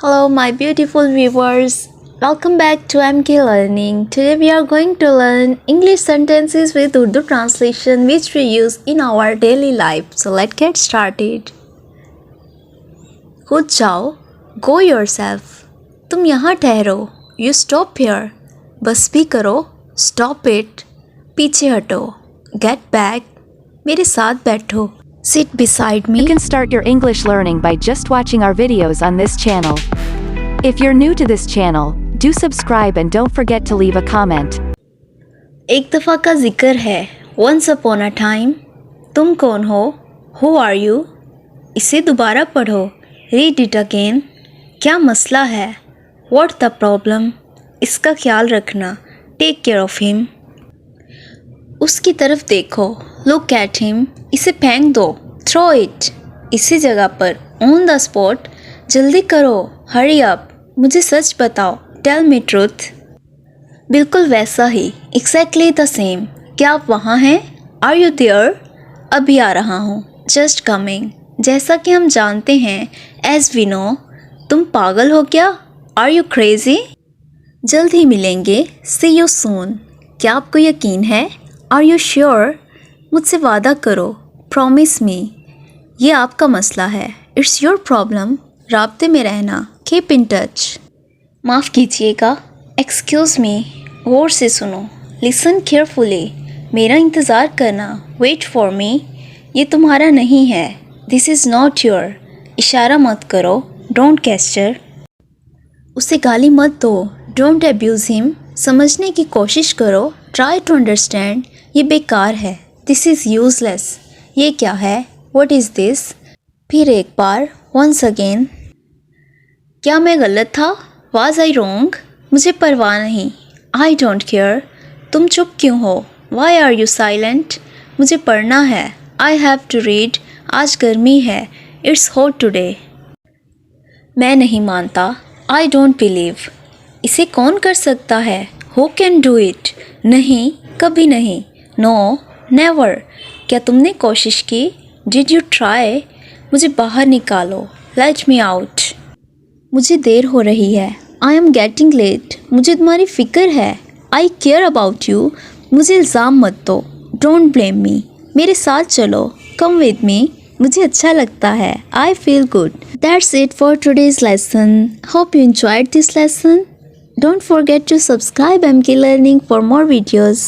Hello, my beautiful viewers. Welcome back to MK Learning. Today we are going to learn English sentences with Urdu translation which we use in our daily life. So let's get started. खुद जाओ, go yourself. तुम यहाँ ठहरो, you stop here. बस भी करो, stop it. पीछे हटो, get back. मेरे साथ बैठो. Sit beside me. You can start your English learning by just watching our videos on this channel. If you're new to this channel, do subscribe and don't forget to leave a comment. एक दफ़ा का जिक्र है. Once upon a time. तुम कौन हो? Who are you? इसे दोबारा पढ़ो. Read it again. क्या मसला है? What's the problem? इसका ख्याल रखना. Take care of him. उसकी तरफ देखो. Look at him. इसे फेंक दो. Throw it. इसी जगह पर. On the spot. जल्दी करो. Hurry up. मुझे सच बताओ. Tell me truth. बिल्कुल वैसा ही. Exactly the same. क्या आप वहाँ हैं? Are you there? अभी आ रहा हूँ. Just coming. जैसा कि हम जानते हैं. As we know. तुम पागल हो क्या? Are you crazy? जल्द ही मिलेंगे. See you soon. क्या आपको यकीन है? Are you sure? मुझसे वादा करो. Promise me. ये आपका मसला है. It's your problem. राब्ते में रहना. Keep in touch. माफ़ कीजिएगा. Excuse me. गौर से सुनो. Listen carefully. मेरा इंतज़ार करना. Wait for me. ये तुम्हारा नहीं है. This is not your. इशारा मत करो. Don't gesture. उसे गाली मत दो. Don't abuse him. समझने की कोशिश करो. Try to understand. ये बेकार है. This is useless. ये क्या है? What is this? फिर एक बार. Once again. क्या मैं गलत था? Was I wrong? मुझे परवाह नहीं. I don't care. तुम चुप क्यों हो? Why are you silent? मुझे पढ़ना है. I have to read. आज गर्मी है. It's hot today. मैं नहीं मानता. I don't believe. इसे कौन कर सकता है? Who can do it? नहीं, कभी नहीं. No, never. क्या तुमने कोशिश की? Did you try? मुझे बाहर निकालो. Let me out. मुझे देर हो रही है. I am getting late. मुझे तुम्हारी फ़िक्र है. I care about you. मुझे इल्ज़ाम मत दो. Don't blame me. मेरे साथ चलो. Come with me. मुझे अच्छा लगता है. I feel good. That's it for today's lesson. Hope you enjoyed this lesson. Don't forget to subscribe MK Learning for more videos.